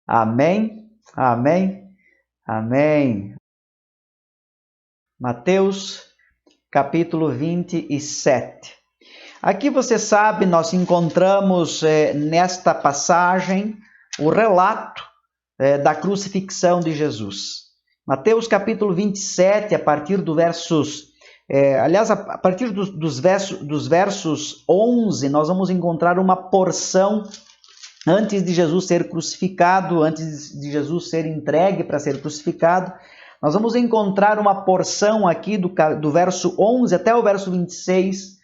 Amém, amém, amém. Mateus, capítulo 27. Aqui você sabe, nós encontramos nesta passagem o relato da crucifixão de Jesus. Mateus, capítulo 27, a partir do versos... a partir dos versos 11, nós vamos encontrar uma porção antes de Jesus ser crucificado, antes de Jesus ser entregue para ser crucificado. Nós vamos encontrar uma porção aqui do verso 11 até o verso 26,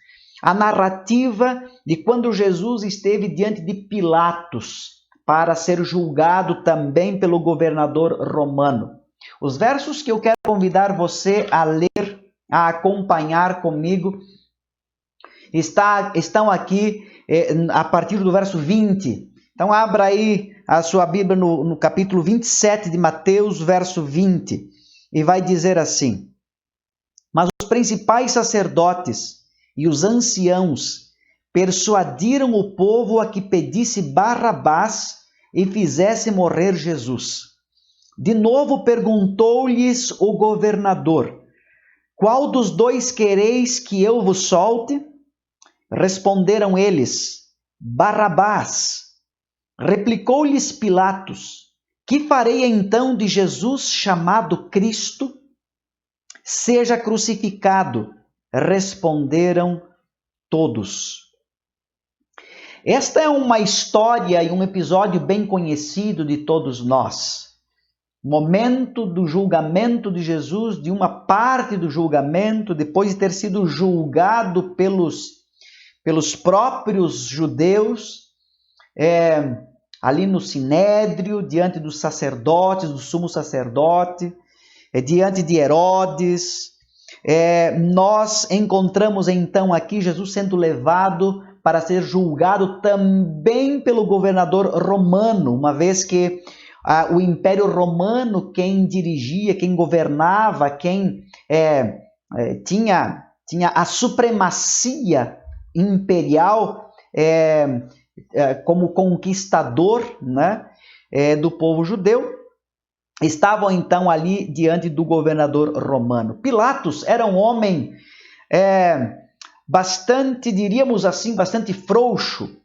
a narrativa de quando Jesus esteve diante de Pilatos para ser julgado também pelo governador romano. Os versos que eu quero convidar você a ler, a acompanhar comigo, estão aqui a partir do verso 20. Então abra aí a sua Bíblia no capítulo 27 de Mateus, verso 20, e vai dizer assim: Mas os principais sacerdotes e os anciãos persuadiram o povo a que pedisse Barrabás e fizesse morrer Jesus. De novo perguntou-lhes o governador: Qual dos dois quereis que eu vos solte? Responderam eles: Barrabás. Replicou-lhes Pilatos: Que farei então de Jesus chamado Cristo? Seja crucificado. Responderam todos. Esta é uma história e um episódio bem conhecido de todos nós. Momento do julgamento de Jesus, de uma parte do julgamento, depois de ter sido julgado pelos próprios judeus, ali no Sinédrio, diante dos sacerdotes, do sumo sacerdote, diante de Herodes. Nós encontramos então aqui Jesus sendo levado para ser julgado também pelo governador romano, uma vez que o Império Romano, quem dirigia, quem governava, quem tinha a supremacia imperial como conquistador, né, do povo judeu, estavam então ali diante do governador romano. Pilatos era um homem bastante, diríamos assim, bastante frouxo.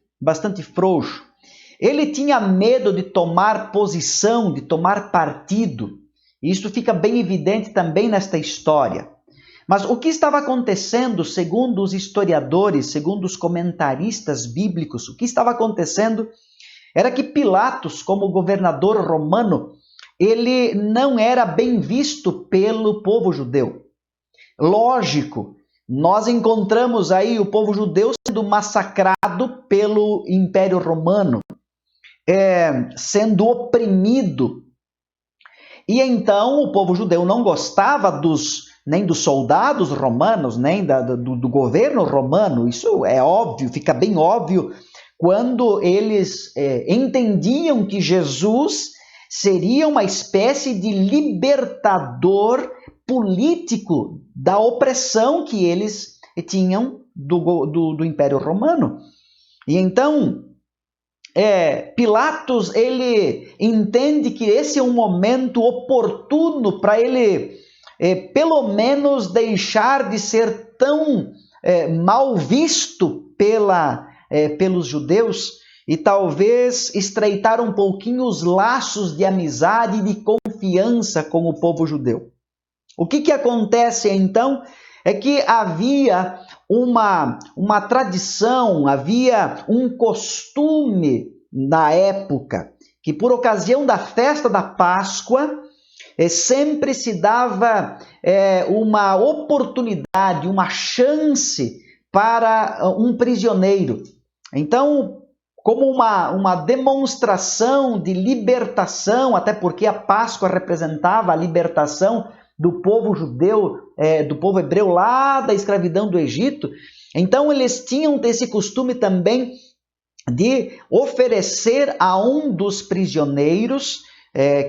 Ele tinha medo de tomar posição, de tomar partido. Isso fica bem evidente também nesta história. Mas o que estava acontecendo, segundo os historiadores, segundo os comentaristas bíblicos, o que estava acontecendo era que Pilatos, como governador romano, ele não era bem visto pelo povo judeu. Lógico, nós encontramos aí o povo judeu sendo massacrado pelo Império Romano, sendo oprimido. E então o povo judeu não gostava nem dos soldados romanos, nem do governo romano. Isso é óbvio, fica bem óbvio quando eles entendiam que Jesus seria uma espécie de libertador político da opressão que eles tinham do Império Romano. E então, Pilatos, ele entende que esse é um momento oportuno para ele, pelo menos, deixar de ser tão mal visto pelos judeus, e talvez estreitar um pouquinho os laços de amizade e de confiança com o povo judeu. O que acontece então é que havia uma tradição, havia um costume na época, que por ocasião da festa da Páscoa, sempre se dava uma oportunidade, uma chance para um prisioneiro. Então, como uma demonstração de libertação, até porque a Páscoa representava a libertação do povo judeu, do povo hebreu lá da escravidão do Egito. Então eles tinham esse costume também de oferecer a um dos prisioneiros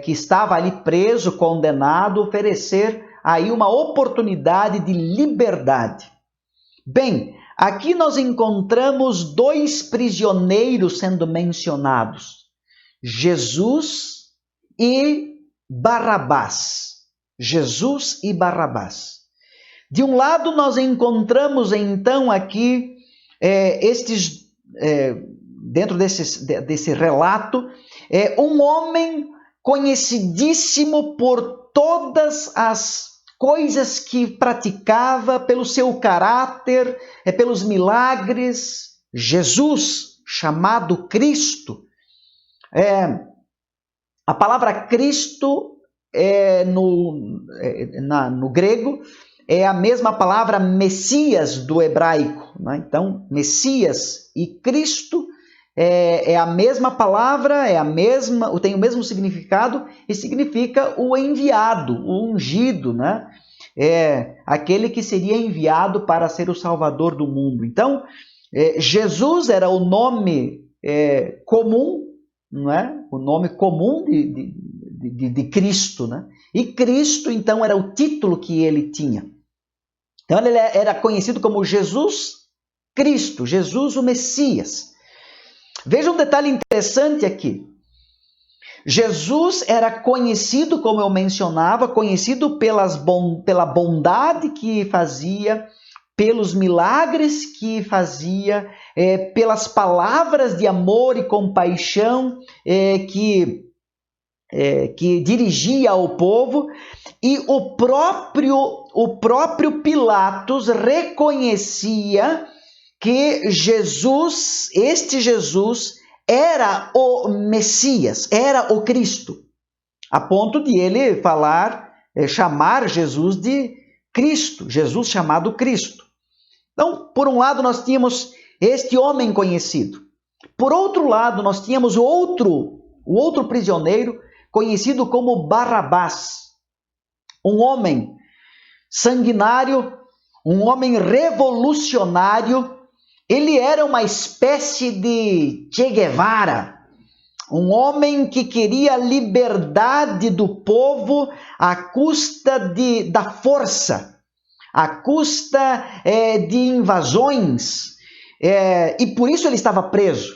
que estava ali preso, condenado, oferecer aí uma oportunidade de liberdade. Bem, aqui nós encontramos dois prisioneiros sendo mencionados: Jesus e Barrabás. Jesus e Barrabás. De um lado, nós encontramos então aqui dentro desse relato, um homem conhecidíssimo por todas as coisas que praticava, pelo seu caráter, pelos milagres. Jesus, chamado Cristo. A palavra Cristo no grego é a mesma palavra Messias do hebraico, né? Então, Messias e Cristo é a mesma palavra, tem o mesmo significado e significa o enviado, o ungido, né? Aquele que seria enviado para ser o Salvador do mundo. Então, Jesus era o nome comum, não é? O nome comum de Cristo, né? E Cristo, então, era o título que ele tinha. Então, ele era conhecido como Jesus Cristo, Jesus o Messias. Veja um detalhe interessante aqui. Jesus era conhecido, como eu mencionava, conhecido pela bondade que fazia, pelos milagres que fazia, pelas palavras de amor e compaixão que dirigia ao povo, e o próprio Pilatos reconhecia que este Jesus era o Messias, era o Cristo, a ponto de ele chamar Jesus de Cristo, Jesus chamado Cristo. Então, por um lado, nós tínhamos este homem conhecido. Por outro lado, nós tínhamos o outro prisioneiro, conhecido como Barrabás. Um homem sanguinário, um homem revolucionário. Ele era uma espécie de Che Guevara. Um homem que queria a liberdade do povo à custa da força, à custa de invasões, e por isso ele estava preso.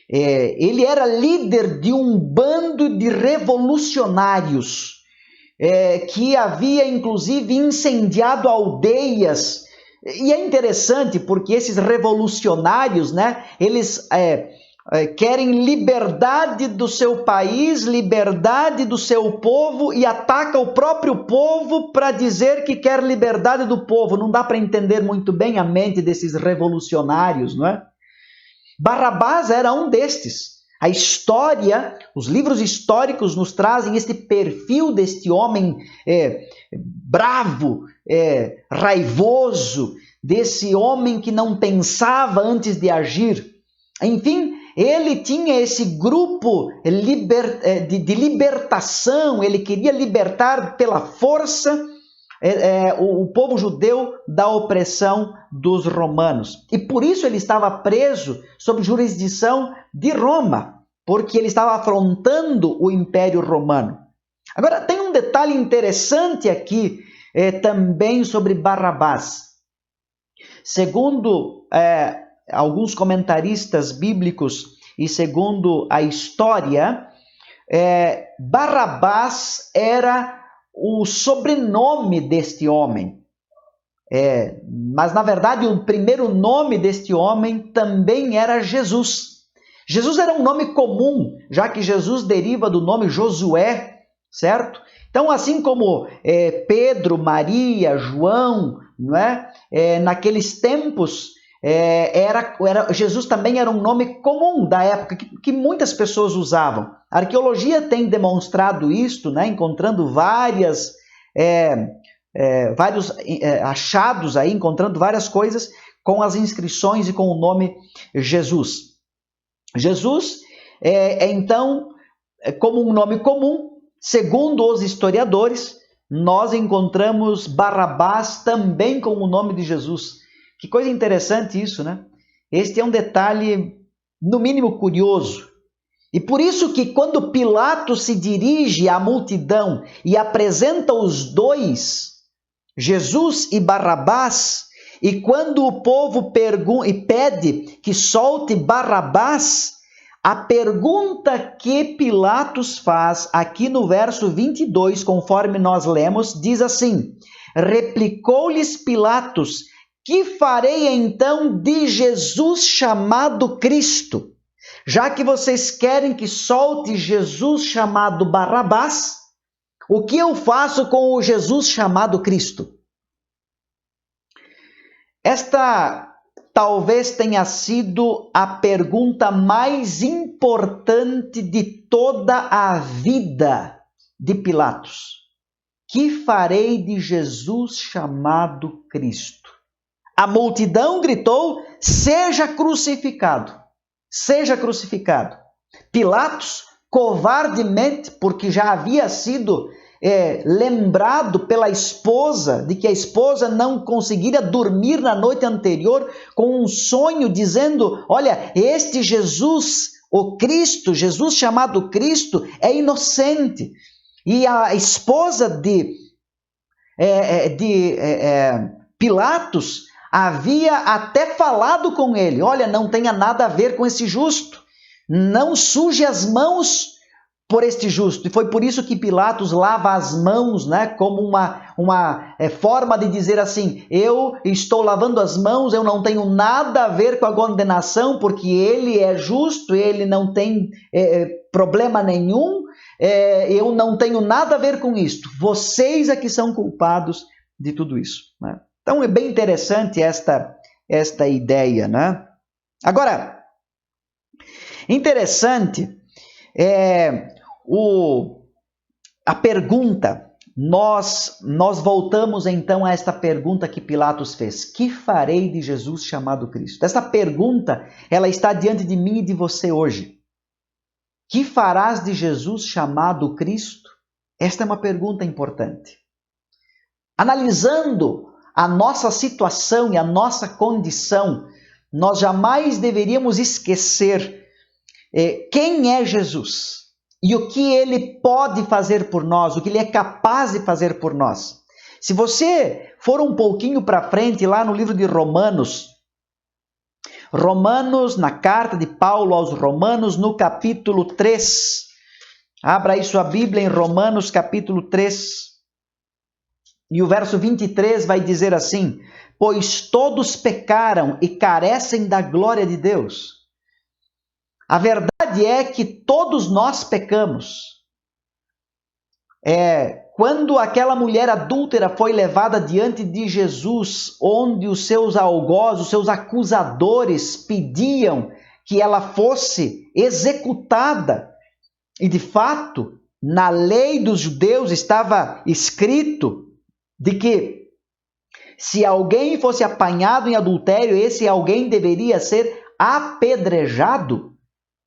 Ele era líder de um bando de revolucionários que havia inclusive incendiado aldeias. E é interessante porque esses revolucionários, né, eles querem liberdade do seu país, liberdade do seu povo, e ataca o próprio povo para dizer que quer liberdade do povo. Não dá para entender muito bem a mente desses revolucionários, não é? Barrabás era um destes. A história, os livros históricos nos trazem este perfil deste homem bravo, raivoso, desse homem que não pensava antes de agir. Enfim, ele tinha esse grupo de libertação, ele queria libertar pela força o povo judeu da opressão dos romanos. E por isso ele estava preso sob jurisdição de Roma, porque ele estava afrontando o Império Romano. Agora, tem um detalhe interessante aqui também sobre Barrabás. Segundo alguns comentaristas bíblicos e segundo a história, Barrabás era o sobrenome deste homem. Mas, na verdade, o primeiro nome deste homem também era Jesus. Jesus era um nome comum, já que Jesus deriva do nome Josué, certo? Então, assim como Pedro, Maria, João, não é? Naqueles tempos, Jesus também era um nome comum da época, que muitas pessoas usavam. A arqueologia tem demonstrado isto, né? Encontrando vários achados aí, encontrando várias coisas com as inscrições e com o nome Jesus. Jesus então, como um nome comum, segundo os historiadores, nós encontramos Barrabás também com o nome de Jesus. Que coisa interessante isso, né? Este é um detalhe, no mínimo, curioso. E por isso que quando Pilatos se dirige à multidão e apresenta os dois, Jesus e Barrabás, e quando o povo pede que solte Barrabás, a pergunta que Pilatos faz aqui no verso 22, conforme nós lemos, diz assim: replicou-lhes Pilatos: que farei então de Jesus chamado Cristo? Já que vocês querem que solte Jesus chamado Barrabás, o que eu faço com o Jesus chamado Cristo? Esta talvez tenha sido a pergunta mais importante de toda a vida de Pilatos. Que farei de Jesus chamado Cristo? A multidão gritou: seja crucificado, seja crucificado. Pilatos, covardemente, porque já havia sido lembrado pela esposa, de que a esposa não conseguira dormir na noite anterior com um sonho dizendo: olha, este Jesus, o Cristo, Jesus chamado Cristo, é inocente. E a esposa de Pilatos havia até falado com ele: olha, não tenha nada a ver com esse justo, não suje as mãos por este justo. E foi por isso que Pilatos lava as mãos, né, como uma forma de dizer assim: eu estou lavando as mãos, eu não tenho nada a ver com a condenação, porque ele é justo, ele não tem problema nenhum, eu não tenho nada a ver com isto. Vocês é que são culpados de tudo isso, né? Então é bem interessante esta ideia, né? Agora, interessante a pergunta, nós voltamos então a esta pergunta que Pilatos fez: que farei de Jesus chamado Cristo? Essa pergunta, ela está diante de mim e de você hoje. Que farás de Jesus chamado Cristo? Esta é uma pergunta importante. Analisando a nossa situação e a nossa condição, nós jamais deveríamos esquecer quem é Jesus e o que ele pode fazer por nós, o que ele é capaz de fazer por nós. Se você for um pouquinho para frente, lá no livro de Romanos, na carta de Paulo aos Romanos, no capítulo 3, abra aí sua Bíblia em Romanos capítulo 3, e o verso 23 vai dizer assim: pois todos pecaram e carecem da glória de Deus. A verdade é que todos nós pecamos. Quando aquela mulher adúltera foi levada diante de Jesus, onde os seus algozes, os seus acusadores pediam que ela fosse executada, e de fato, na lei dos judeus estava escrito de que se alguém fosse apanhado em adultério, esse alguém deveria ser apedrejado.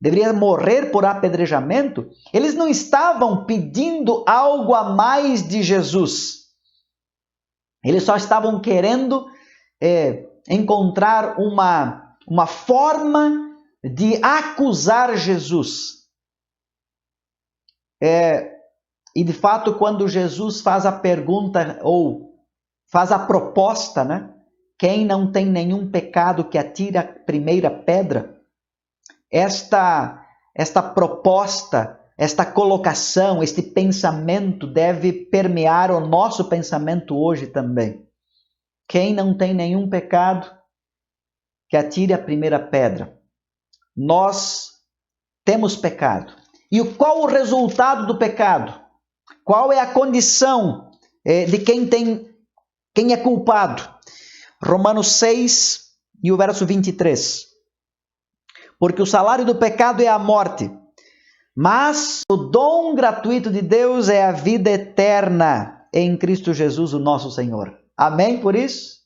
Deveria morrer por apedrejamento. Eles não estavam pedindo algo a mais de Jesus. Eles só estavam querendo encontrar uma forma de acusar Jesus. E de fato, quando Jesus faz a pergunta, ou faz a proposta, né? Quem não tem nenhum pecado que atire a primeira pedra. Esta proposta, esta colocação, este pensamento deve permear o nosso pensamento hoje também. Quem não tem nenhum pecado, que atire a primeira pedra. Nós temos pecado. E qual o resultado do pecado? Qual é a condição de quem é culpado? Romanos 6 e o verso 23. Porque o salário do pecado é a morte, mas o dom gratuito de Deus é a vida eterna em Cristo Jesus, o nosso Senhor. Amém por isso?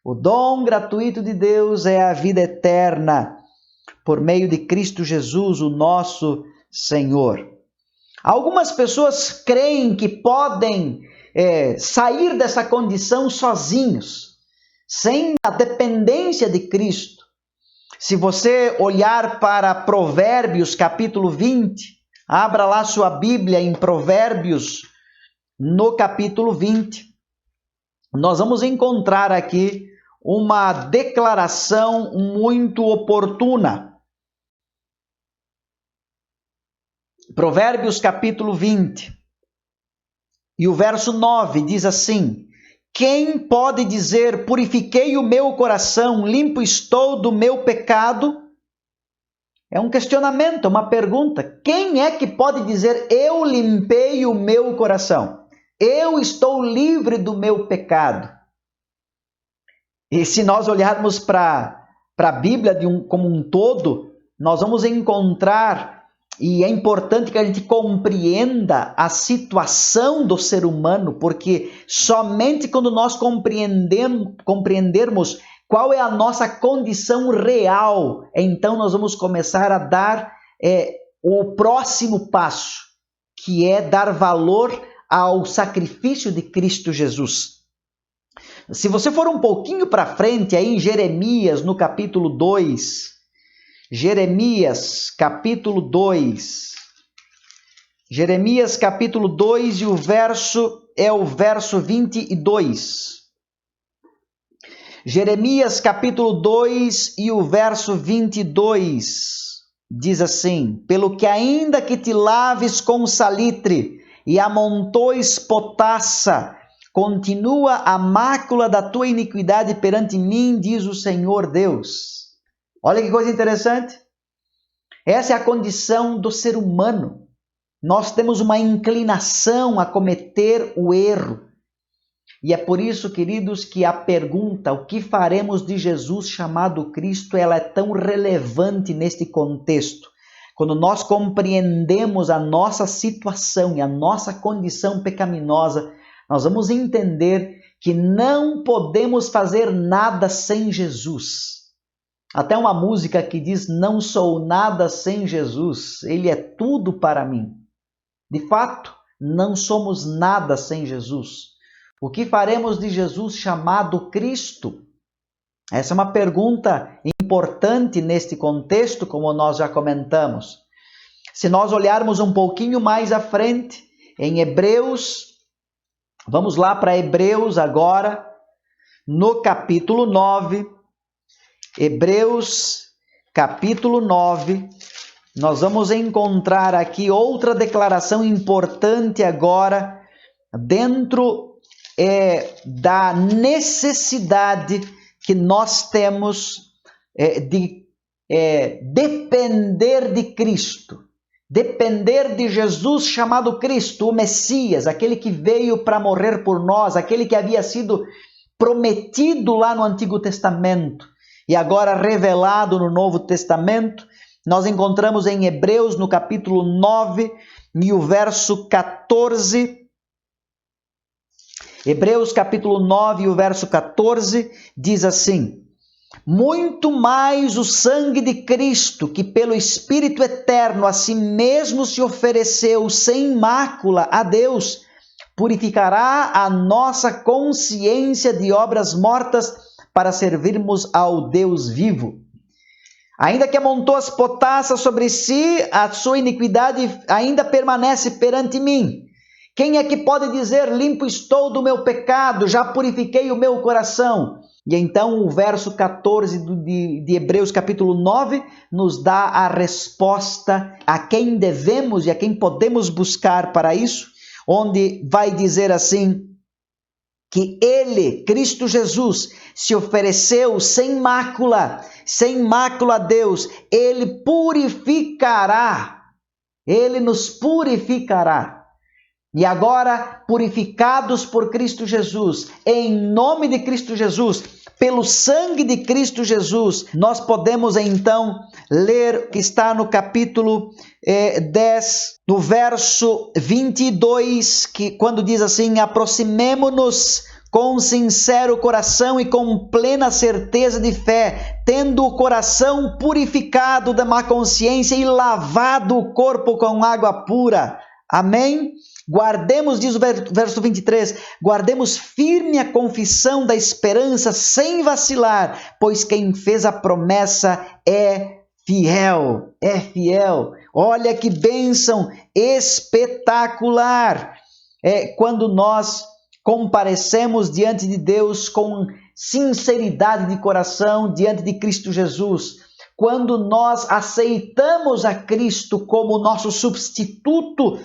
O dom gratuito de Deus é a vida eterna por meio de Cristo Jesus, o nosso Senhor. Algumas pessoas creem que podem sair dessa condição sozinhos, sem a dependência de Cristo. Se você olhar para Provérbios capítulo 20, abra lá sua Bíblia em Provérbios, no capítulo 20, nós vamos encontrar aqui uma declaração muito oportuna. Provérbios capítulo 20. E o verso 9 diz assim: quem pode dizer, purifiquei o meu coração, limpo estou do meu pecado? É um questionamento, uma pergunta. Quem é que pode dizer, eu limpei o meu coração? Eu estou livre do meu pecado? E se nós olharmos para a Bíblia como um todo, nós vamos encontrar, e é importante que a gente compreenda a situação do ser humano, porque somente quando nós compreendermos qual é a nossa condição real, então nós vamos começar a dar o próximo passo, que é dar valor ao sacrifício de Cristo Jesus. Se você for um pouquinho para frente, aí em Jeremias, no capítulo 2, Jeremias, capítulo 2, Jeremias, capítulo 2, e o verso é o verso 22. Jeremias, capítulo 2, e o verso 22, diz assim: pelo que ainda que te laves com salitre e amontoes potassa, continua a mácula da tua iniquidade perante mim, diz o Senhor Deus. Olha que coisa interessante. Essa é a condição do ser humano. Nós temos uma inclinação a cometer o erro. E é por isso, queridos, que a pergunta, o que faremos de Jesus chamado Cristo, ela é tão relevante neste contexto. Quando nós compreendemos a nossa situação e a nossa condição pecaminosa, nós vamos entender que não podemos fazer nada sem Jesus. Até uma música que diz, não sou nada sem Jesus, Ele é tudo para mim. De fato, não somos nada sem Jesus. O que faremos de Jesus chamado Cristo? Essa é uma pergunta importante neste contexto, como nós já comentamos. Se nós olharmos um pouquinho mais à frente, em Hebreus, vamos lá para Hebreus agora, no capítulo 9, Hebreus, capítulo 9, nós vamos encontrar aqui outra declaração importante agora, dentro da necessidade que nós temos de depender de Cristo, depender de Jesus chamado Cristo, o Messias, aquele que veio para morrer por nós, aquele que havia sido prometido lá no Antigo Testamento e agora revelado no Novo Testamento. Nós encontramos em Hebreus, no capítulo 9, e o verso 14. Hebreus, capítulo 9, e o verso 14, diz assim: muito mais o sangue de Cristo, que pelo Espírito Eterno a si mesmo se ofereceu sem mácula a Deus, purificará a nossa consciência de obras mortas para servirmos ao Deus vivo. Ainda que amontou as potassas sobre si, a sua iniquidade ainda permanece perante mim. Quem é que pode dizer, limpo estou do meu pecado, já purifiquei o meu coração? E então o verso 14 de Hebreus capítulo 9 nos dá a resposta a quem devemos e a quem podemos buscar para isso, onde vai dizer assim, que Ele, Cristo Jesus, se ofereceu sem mácula a Deus. Ele purificará, Ele nos purificará. E agora, purificados por Cristo Jesus, em nome de Cristo Jesus, pelo sangue de Cristo Jesus, nós podemos então ler que está no capítulo 10, no verso 22, que quando diz assim, aproximemo-nos com sincero coração e com plena certeza de fé, tendo o coração purificado da má consciência e lavado o corpo com água pura. Amém? Guardemos, diz o verso 23, guardemos firme a confissão da esperança sem vacilar, pois quem fez a promessa é fiel, é fiel. Olha que bênção espetacular! Quando nós comparecemos diante de Deus com sinceridade de coração, diante de Cristo Jesus, quando nós aceitamos a Cristo como nosso substituto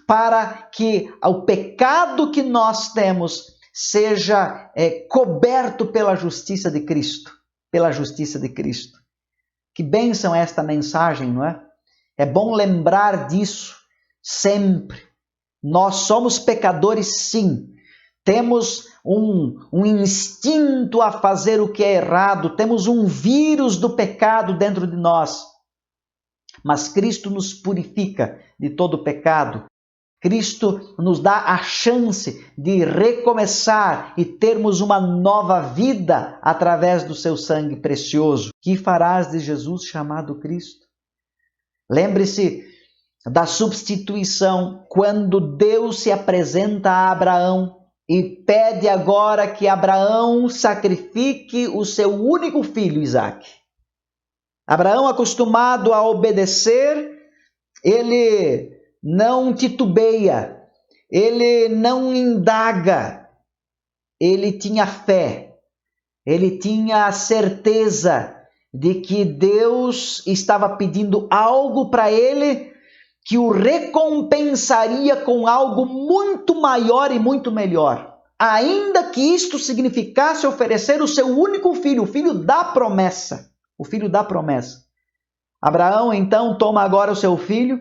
para que o pecado que nós temos seja coberto pela justiça de Cristo. Pela justiça de Cristo. Que bênção é esta mensagem, não é? É bom lembrar disso sempre. Nós somos pecadores, sim. Temos um instinto a fazer o que é errado. Temos um vírus do pecado dentro de nós. Mas Cristo nos purifica de todo o pecado. Cristo nos dá a chance de recomeçar e termos uma nova vida através do seu sangue precioso. Que farás de Jesus chamado Cristo? Lembre-se da substituição quando Deus se apresenta a Abraão e pede agora que Abraão sacrifique o seu único filho, Isaque. Abraão, acostumado a obedecer, ele não titubeia, ele não indaga, ele tinha fé, ele tinha a certeza de que Deus estava pedindo algo para ele que o recompensaria com algo muito maior e muito melhor. Ainda que isto significasse oferecer o seu único filho, o filho da promessa. O filho da promessa. Abraão então toma agora o seu filho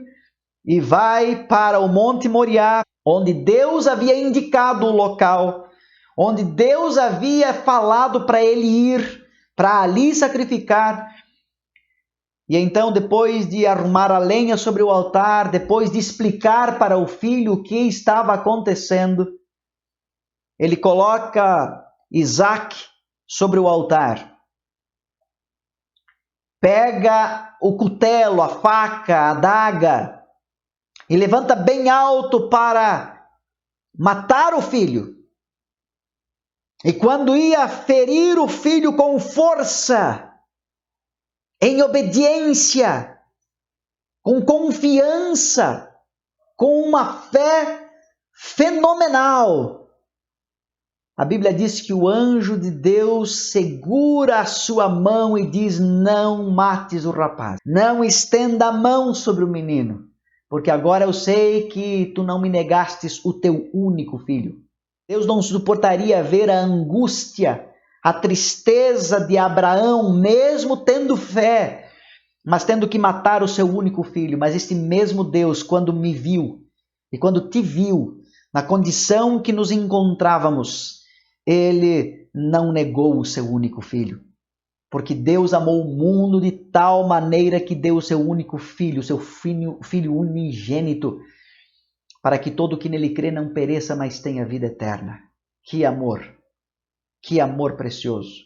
e vai para o Monte Moriá, onde Deus havia indicado o local, onde Deus havia falado para ele ir, para ali sacrificar. E então, depois de arrumar a lenha sobre o altar, depois de explicar para o filho o que estava acontecendo, ele coloca Isaque sobre o altar. Pega o cutelo, a faca, a adaga, e levanta bem alto para matar o filho. E quando ia ferir o filho com força, em obediência, com confiança, com uma fé fenomenal, a Bíblia diz que o anjo de Deus segura a sua mão e diz: não mates o rapaz, não estenda a mão sobre o menino, porque agora eu sei que tu não me negastes o teu único filho. Deus não suportaria ver a angústia, a tristeza de Abraão, mesmo tendo fé, mas tendo que matar o seu único filho. Mas este mesmo Deus, quando me viu e quando te viu, na condição que nos encontrávamos, ele não negou o seu único filho. Porque Deus amou o mundo de tal maneira que deu o seu único filho, o seu filho unigênito, para que todo que nele crê não pereça, mas tenha vida eterna. Que amor! Que amor precioso!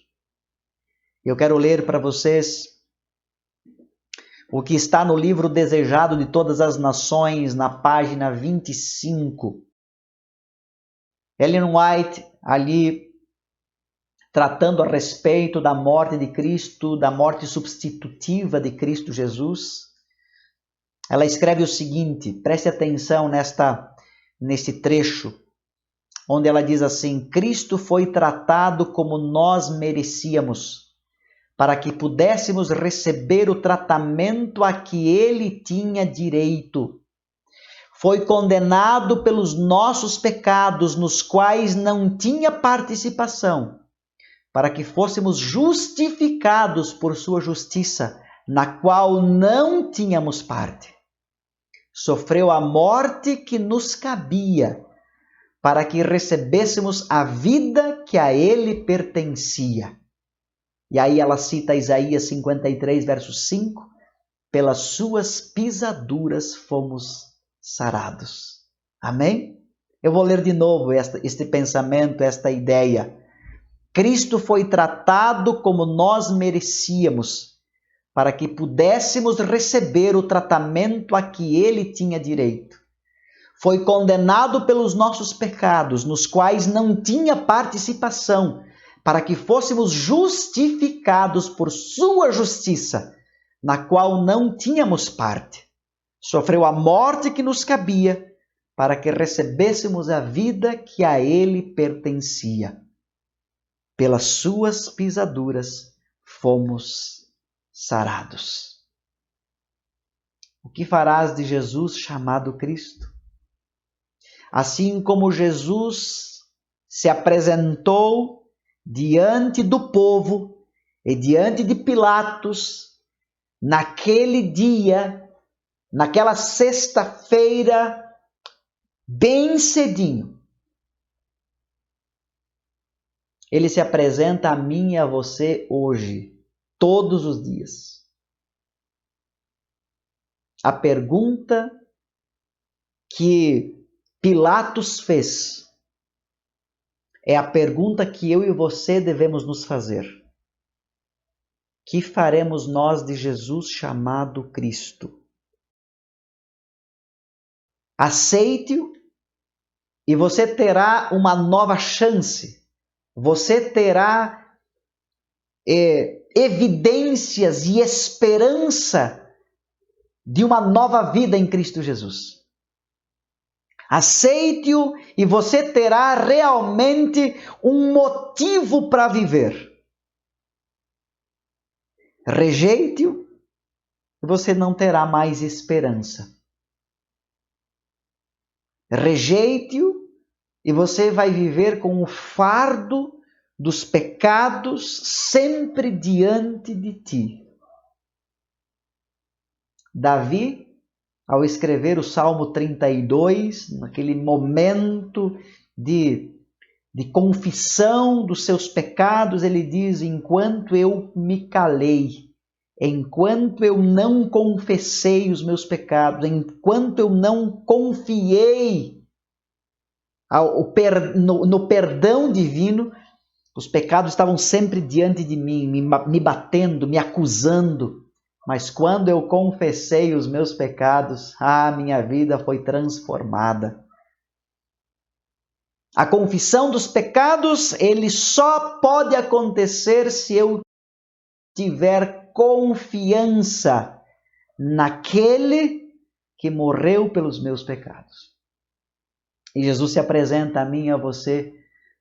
Eu quero ler para vocês o que está no livro Desejado de Todas as Nações, na página 25. Ellen White, ali, tratando a respeito da morte de Cristo, da morte substitutiva de Cristo Jesus, ela escreve o seguinte, preste atenção neste trecho, onde ela diz assim: Cristo foi tratado como nós merecíamos, para que pudéssemos receber o tratamento a que ele tinha direito. Foi condenado pelos nossos pecados, nos quais não tinha participação, para que fôssemos justificados por sua justiça, na qual não tínhamos parte. Sofreu a morte que nos cabia, para que recebêssemos a vida que a ele pertencia. E aí ela cita Isaías 53, verso 5, pelas suas pisaduras fomos sarados. Amém? Eu vou ler de novo este pensamento, esta ideia. Cristo foi tratado como nós merecíamos, para que pudéssemos receber o tratamento a que ele tinha direito. Foi condenado pelos nossos pecados, nos quais não tinha participação, para que fôssemos justificados por sua justiça, na qual não tínhamos parte. Sofreu a morte que nos cabia, para que recebêssemos a vida que a ele pertencia. Pelas suas pisaduras fomos sarados. O que farás de Jesus chamado Cristo? Assim como Jesus se apresentou diante do povo e diante de Pilatos, naquele dia, naquela sexta-feira, bem cedinho, ele se apresenta a mim e a você hoje, todos os dias. A pergunta que Pilatos fez é a pergunta que eu e você devemos nos fazer. Que faremos nós de Jesus chamado Cristo? Aceite-o e você terá uma nova chance. Você terá evidências e esperança de uma nova vida em Cristo Jesus. Aceite-o e você terá realmente um motivo para viver. Rejeite-o e você não terá mais esperança. Rejeite-o e você vai viver com o fardo dos pecados sempre diante de ti. Davi, ao escrever o Salmo 32, naquele momento de confissão dos seus pecados, ele diz: enquanto eu me calei, enquanto eu não confessei os meus pecados, enquanto eu não confiei no perdão divino, os pecados estavam sempre diante de mim, me batendo, me acusando. Mas quando eu confessei os meus pecados, minha vida foi transformada. A confissão dos pecados, ele só pode acontecer se eu tiver confiança naquele que morreu pelos meus pecados. E Jesus se apresenta a mim e a você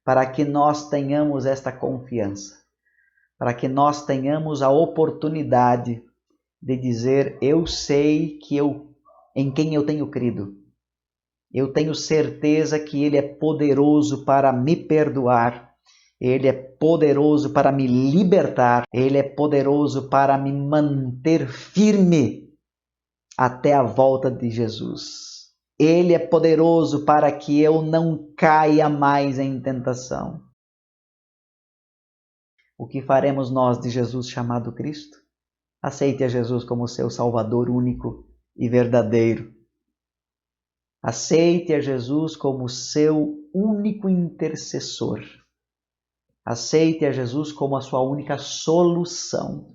para que nós tenhamos esta confiança, para que nós tenhamos a oportunidade de dizer: eu sei em quem eu tenho crido. Eu tenho certeza que Ele é poderoso para me perdoar. Ele é poderoso para me libertar. Ele é poderoso para me manter firme até a volta de Jesus. Ele é poderoso para que eu não caia mais em tentação. O que faremos nós de Jesus chamado Cristo? Aceite a Jesus como seu Salvador único e verdadeiro. Aceite a Jesus como seu único intercessor. Aceite a Jesus como a sua única solução.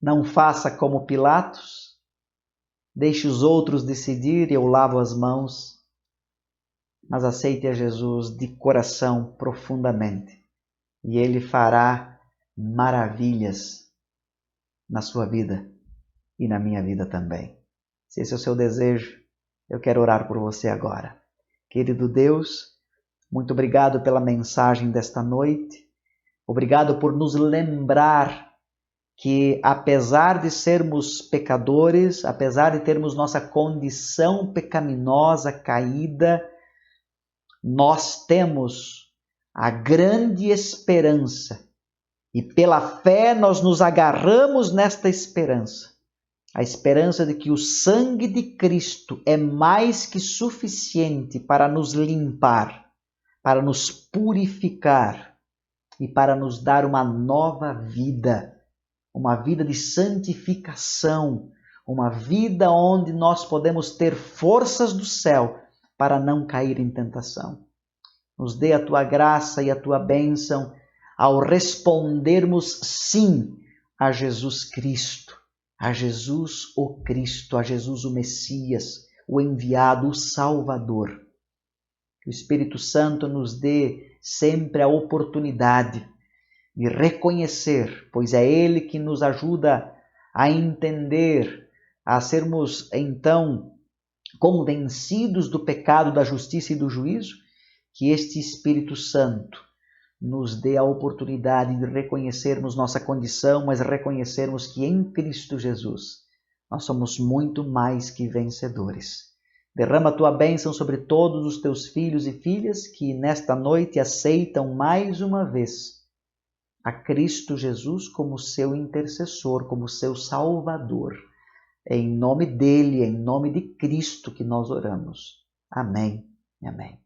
Não faça como Pilatos. Deixe os outros decidir e eu lavo as mãos. Mas aceite a Jesus de coração profundamente. E Ele fará maravilhas na sua vida e na minha vida também. Se esse é o seu desejo, eu quero orar por você agora. Querido Deus, muito obrigado pela mensagem desta noite. Obrigado por nos lembrar que, apesar de sermos pecadores, apesar de termos nossa condição pecaminosa, caída, nós temos a grande esperança. E pela fé nós nos agarramos nesta esperança. A esperança de que o sangue de Cristo é mais que suficiente para nos limpar, para nos purificar e para nos dar uma nova vida, uma vida de santificação, uma vida onde nós podemos ter forças do céu para não cair em tentação. Nos dê a tua graça e a tua bênção ao respondermos sim a Jesus Cristo. A Jesus o Cristo, a Jesus o Messias, o enviado, o Salvador. Que o Espírito Santo nos dê sempre a oportunidade de reconhecer, pois é Ele que nos ajuda a entender, a sermos então convencidos do pecado, da justiça e do juízo, que este Espírito Santo nos dê a oportunidade de reconhecermos nossa condição, mas reconhecermos que em Cristo Jesus nós somos muito mais que vencedores. Derrama a tua bênção sobre todos os teus filhos e filhas que nesta noite aceitam mais uma vez a Cristo Jesus como seu intercessor, como seu Salvador. É em nome dele, é em nome de Cristo que nós oramos. Amém e amém.